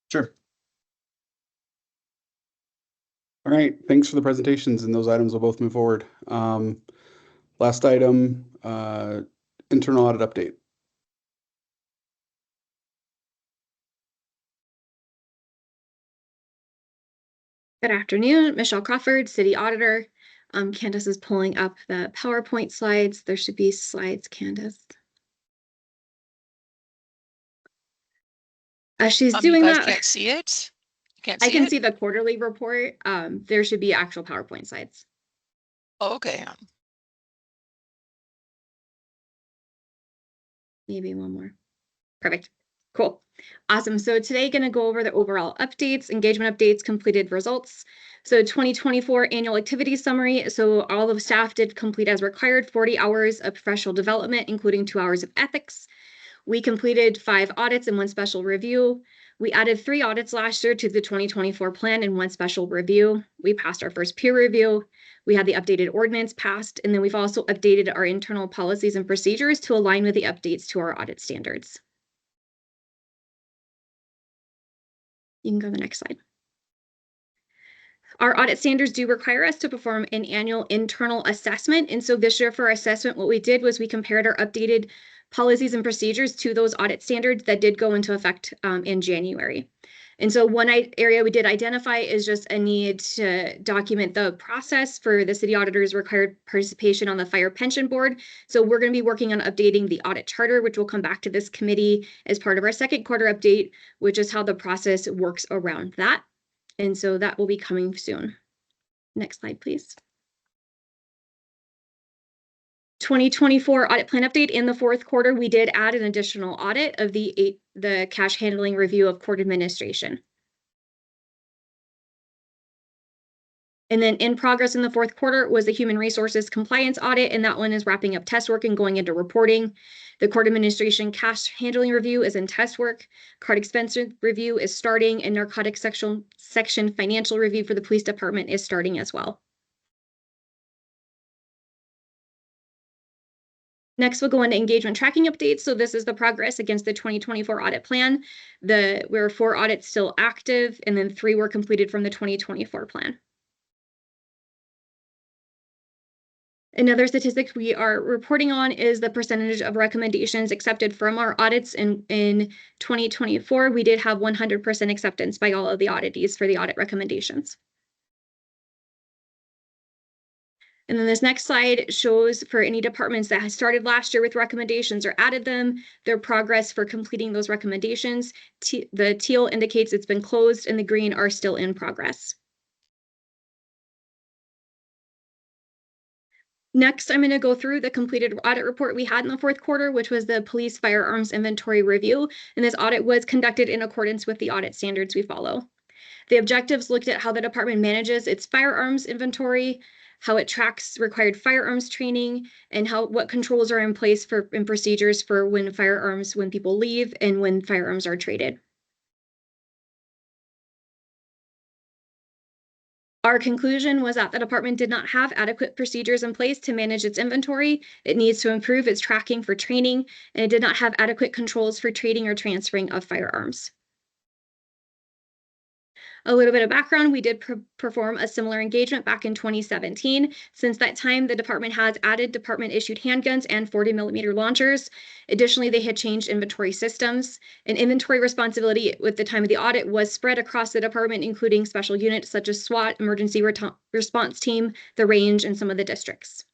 Sure. All right, thanks for the presentations, and those items will both move forward. Last item, internal audit update. Good afternoon, Michelle Crawford, City Auditor. Candace is pulling up the PowerPoint slides. There should be slides, Candace. As she's doing you guys that, can't see it? Can't see I can it? see the quarterly report. There should be actual PowerPoint slides. Oh, okay. Maybe one more. Perfect. Cool. Awesome. So today, going to go over the overall updates, engagement updates, completed results. So 2024 annual activity summary. So all of staff did complete as required 40 hours of professional development, including 2 hours of ethics. We completed 5 audits and 1 special review. We added 3 audits last year to the 2024 plan and 1 special review. We passed our first peer review. We had the updated ordinance passed, and then we've also updated our internal policies and procedures to align with the updates to our audit standards. You can go to the next slide. Our audit standards do require us to perform an annual internal assessment. And so this year for our assessment, what we did was we compared our updated policies and procedures to those audit standards that did go into effect in January. And so one area we did identify is just a need to document the process for the city auditor's required participation on the fire pension board. So we're going to be working on updating the audit charter, which will come back to this committee as part of our second quarter update, which is how the process works around that. And so that will be coming soon. Next slide, please. 2024 audit plan update. In the fourth quarter, we did add an additional audit of the cash handling review of court administration. And then in progress in the fourth quarter was the human resources compliance audit, and that one is wrapping up test work and going into reporting. The court administration cash handling review is in test work. Card expense review is starting, and narcotics section financial review for the police department is starting as well. Next, we'll go into engagement tracking updates. So this is the progress against the 2024 audit plan. There were 4 audits still active, and then 3 were completed from the 2024 plan. Another statistic we are reporting on is the percentage of recommendations accepted from our audits. In 2024, we did have 100% acceptance by all of the auditees for the audit recommendations. And then this next slide shows for any departments that has started last year with recommendations or added them, their progress for completing those recommendations. The teal indicates it's been closed and the green are still in progress. Next, I'm going to go through the completed audit report we had in the fourth quarter, which was the police firearms inventory review. And this audit was conducted in accordance with the audit standards we follow. The objectives looked at how the department manages its firearms inventory, how it tracks required firearms training, and what controls are in place and procedures for when people leave and when firearms are traded. Our conclusion was that the department did not have adequate procedures in place to manage its inventory. It needs to improve its tracking for training, and it did not have adequate controls for trading or transferring of firearms. A little bit of background, we did perform a similar engagement back in 2017. Since that time, the department has added department-issued handguns and 40mm launchers. Additionally, they had changed inventory systems. And inventory responsibility with the time of the audit was spread across the department, including special units such as SWAT, Emergency Response Team, the range, and some of the districts.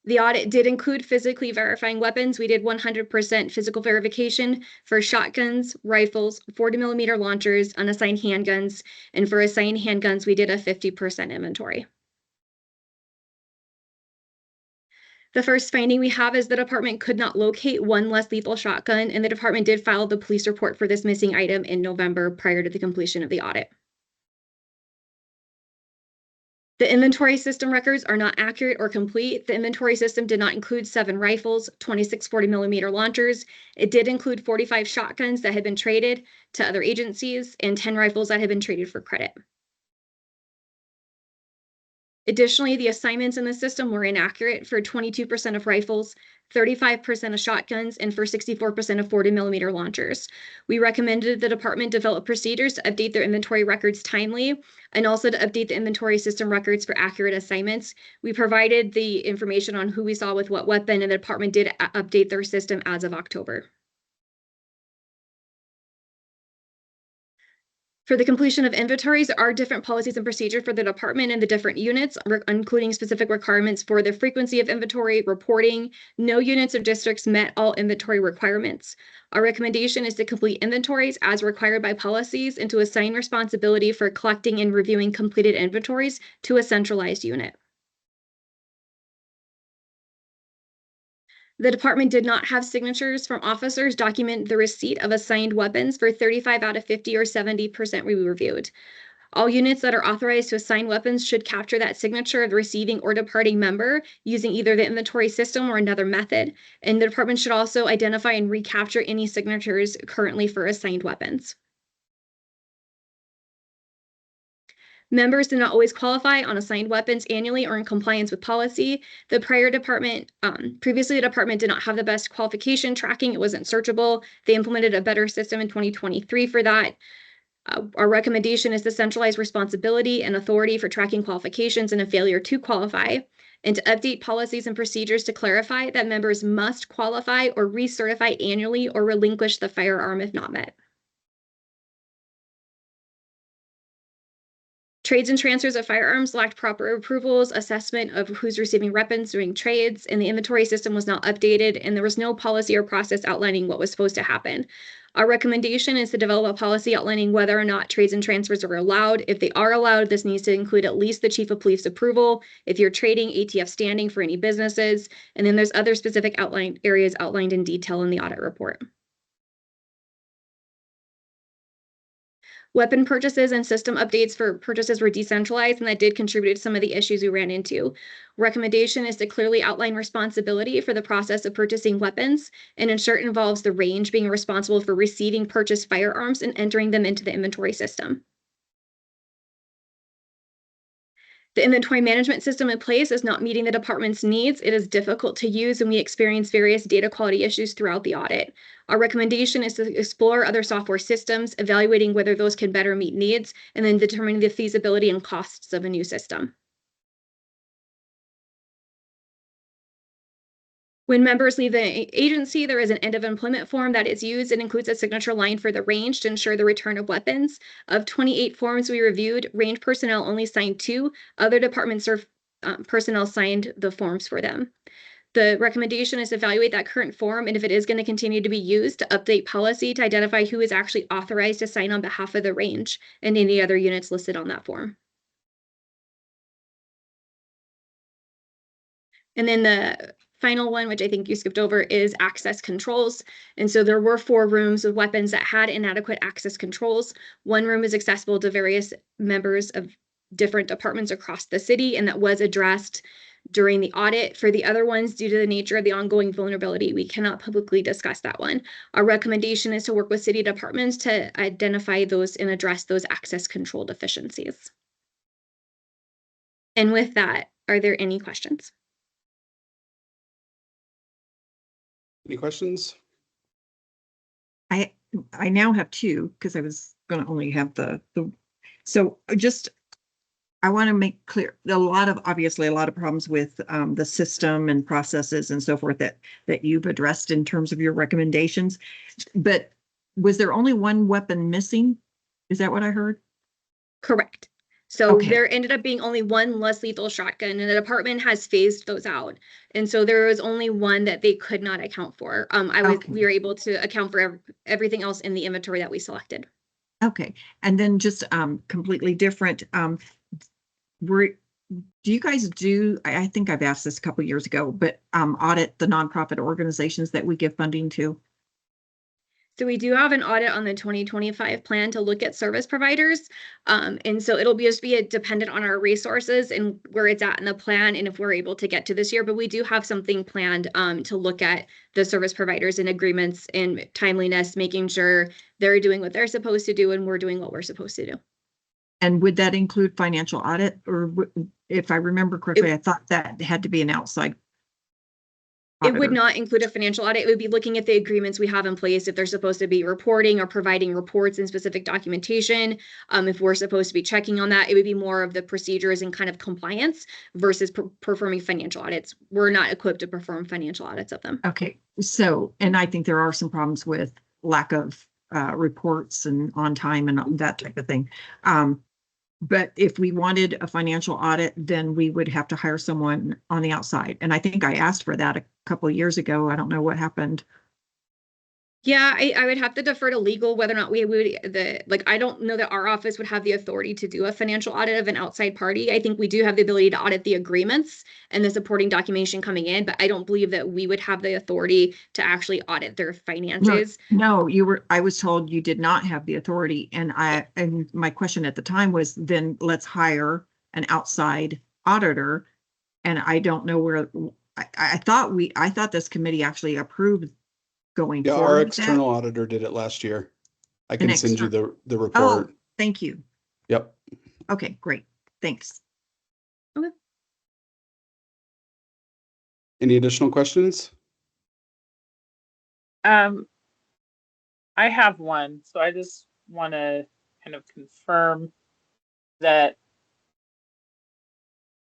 The audit did include physically verifying weapons. We did 100% physical verification for shotguns, rifles, 40mm launchers, unassigned handguns, and for assigned handguns, we did a 50% inventory. The first finding we have is the department could not locate one less lethal shotgun, and the department did file the police report for this missing item in November prior to the completion of the audit. The inventory system records are not accurate or complete. The inventory system did not include 7 rifles, 26 40mm launchers. It did include 45 shotguns that had been traded to other agencies and 10 rifles that had been traded for credit. Additionally, the assignments in the system were inaccurate for 22% of rifles, 35% of shotguns, and for 64% of 40mm launchers. We recommended the department develop procedures to update their inventory records timely and also to update the inventory system records for accurate assignments. We provided the information on who we saw with what weapon, and the department did update their system as of October. For the completion of inventories, there are different policies and procedures for the department and the different units, including specific requirements for the frequency of inventory reporting. No units or districts met all inventory requirements. Our recommendation is to complete inventories as required by policies and to assign responsibility for collecting and reviewing completed inventories to a centralized unit. The department did not have signatures from officers document the receipt of assigned weapons for 35 out of 50 or 70% we reviewed. All units that are authorized to assign weapons should capture that signature of the receiving or departing member using either the inventory system or another method. And the department should also identify and recapture any signatures currently for assigned weapons. Members do not always qualify on assigned weapons annually or in compliance with policy. The previously the department did not have the best qualification tracking. It wasn't searchable. They implemented a better system in 2023 for that. Our recommendation is to centralize responsibility and authority for tracking qualifications and a failure to qualify, and to update policies and procedures to clarify that members must qualify or recertify annually or relinquish the firearm if not met. Trades and transfers of firearms lacked proper approvals, assessment of who's receiving weapons during trades, and the inventory system was not updated, and there was no policy or process outlining what was supposed to happen. Our recommendation is to develop a policy outlining whether or not trades and transfers are allowed. If they are allowed, this needs to include at least the chief of police approval. If you're trading, ATF standing for any businesses, and then there's other specific areas outlined in detail in the audit report. Weapon purchases and system updates for purchases were decentralized, and that did contribute to some of the issues we ran into. Recommendation is to clearly outline responsibility for the process of purchasing weapons and ensure it involves the range being responsible for receiving purchased firearms and entering them into the inventory system. The inventory management system in place is not meeting the department's needs. It is difficult to use, and we experience various data quality issues throughout the audit. Our recommendation is to explore other software systems, evaluating whether those can better meet needs, and then determining the feasibility and costs of a new system. When members leave the agency, there is an end of employment form that is used. It includes a signature line for the range to ensure the return of weapons. Of 28 forms we reviewed, range personnel only signed 2. Other department personnel signed the forms for them. The recommendation is to evaluate that current form, and if it is going to continue to be used, to update policy to identify who is actually authorized to sign on behalf of the range and any other units listed on that form. And then the final one, which I think you skipped over, is access controls. And so there were 4 rooms with weapons that had inadequate access controls. One room is accessible to various members of different departments across the city, and that was addressed during the audit. For the other ones, due to the nature of the ongoing vulnerability, we cannot publicly discuss that one. Our recommendation is to work with city departments to identify those and address those access control deficiencies. And with that, are there any questions? Any questions? I now have two because I was going to only have so just, I want to make clear obviously a lot of problems with the system and processes and so forth that you've addressed in terms of your recommendations. But was there only one weapon missing? Is that what I heard? Correct. So Okay. there ended up being only one less lethal shotgun, and the department has phased those out. And so there was only one that they could not account for. We were able to account for everything else in the inventory that we selected. Okay. And then just completely different. Do you guys I think I've asked this a couple years ago, but audit the nonprofit organizations that we give funding to? So we do have an audit on the 2025 plan to look at service providers. And so it'll be dependent on our resources and where it's at in the plan and if we're able to get to this year. But we do have something planned to look at the service providers and agreements and timeliness, making sure they're doing what they're supposed to do and we're doing what we're supposed to do. And would that include financial audit? Or if I remember correctly, I thought that had to be an outside auditor. It would not include a financial audit. It would be looking at the agreements we have in place, if they're supposed to be reporting or providing reports and specific documentation. If we're supposed to be checking on that, it would be more of the procedures and kind of compliance versus performing financial audits. We're not equipped to perform financial audits of them. Okay. So, and I think there are some problems with lack of reports and on time and that type of thing. But if we wanted a financial audit, then we would have to hire someone on the outside. And I think I asked for that a couple of years ago. I don't know what happened. Yeah, I would have to defer to legal whether or not we would I don't know that our office would have the authority to do a financial audit of an outside party. I think we do have the ability to audit the agreements and the supporting documentation coming in, but I don't believe that we would have the authority to actually audit their finances. No, I was told you did not have the authority. And my question at the time was, then let's hire an outside auditor. And I don't know where I thought this committee actually approved going forward. Our external auditor did it last year. I can send you the report. Oh, thank you. Yep. Okay, great. Thanks. Okay. Any additional questions? I have one. So I just want to kind of confirm that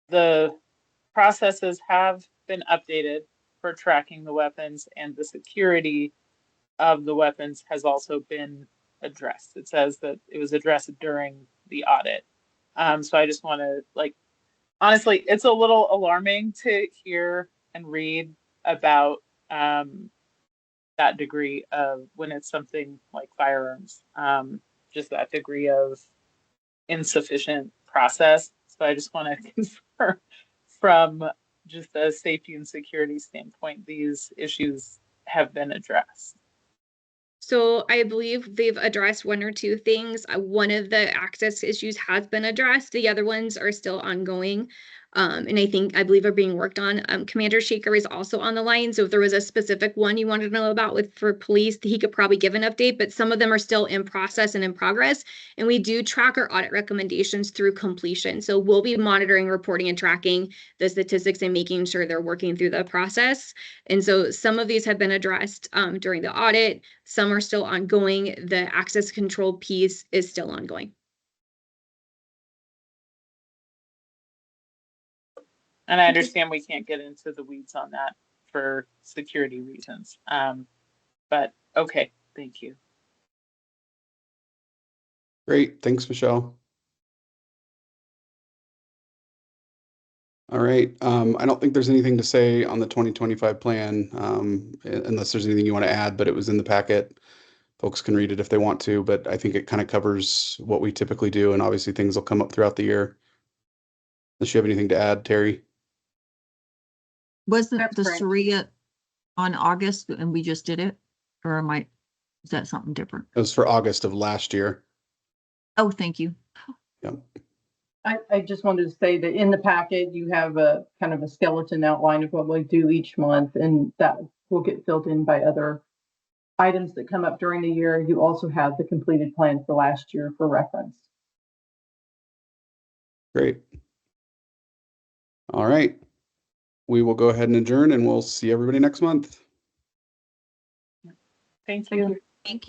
the processes have been updated for tracking the weapons, and the security of the weapons has also been addressed. It says that it was addressed during the audit. So I just want to, honestly, it's a little alarming to hear and read about that degree of, when it's something like firearms, just that degree of insufficient process. So I just want to confirm from just a safety and security standpoint, these issues have been addressed. So I believe they've addressed one or two things. One of the access issues has been addressed. The other ones are still ongoing. And I believe are being worked on. Commander Shaker is also on the line. So if there was a specific one you wanted to know about for police, he could probably give an update, but some of them are still in process and in progress. And we do track our audit recommendations through completion. So we'll be monitoring, reporting, and tracking the statistics and making sure they're working through the process. And so some of these have been addressed during the audit. Some are still ongoing. The access control piece is still ongoing. And I understand we can't get into the weeds on that for security reasons. But okay, thank you. Great. Thanks, Michelle. All right. I don't think there's anything to say on the 2025 plan, unless there's anything you want to add, but it was in the packet. Folks can read it if they want to, but I think it kind of covers what we typically do, and obviously things will come up throughout the year. Unless you have anything to add, Terry? Wasn't the Sharia on August and we just did it? Or is that something different? It was for August of last year. Oh, thank you. Yep. I just wanted to say that in the packet, you have a kind of a skeleton outline of what we do each month, and that will get filled in by other items that come up during the year. You also have the completed plan for last year for reference. Great. All right. We will go ahead and adjourn, and we'll see everybody next month. Thank you. Thank you.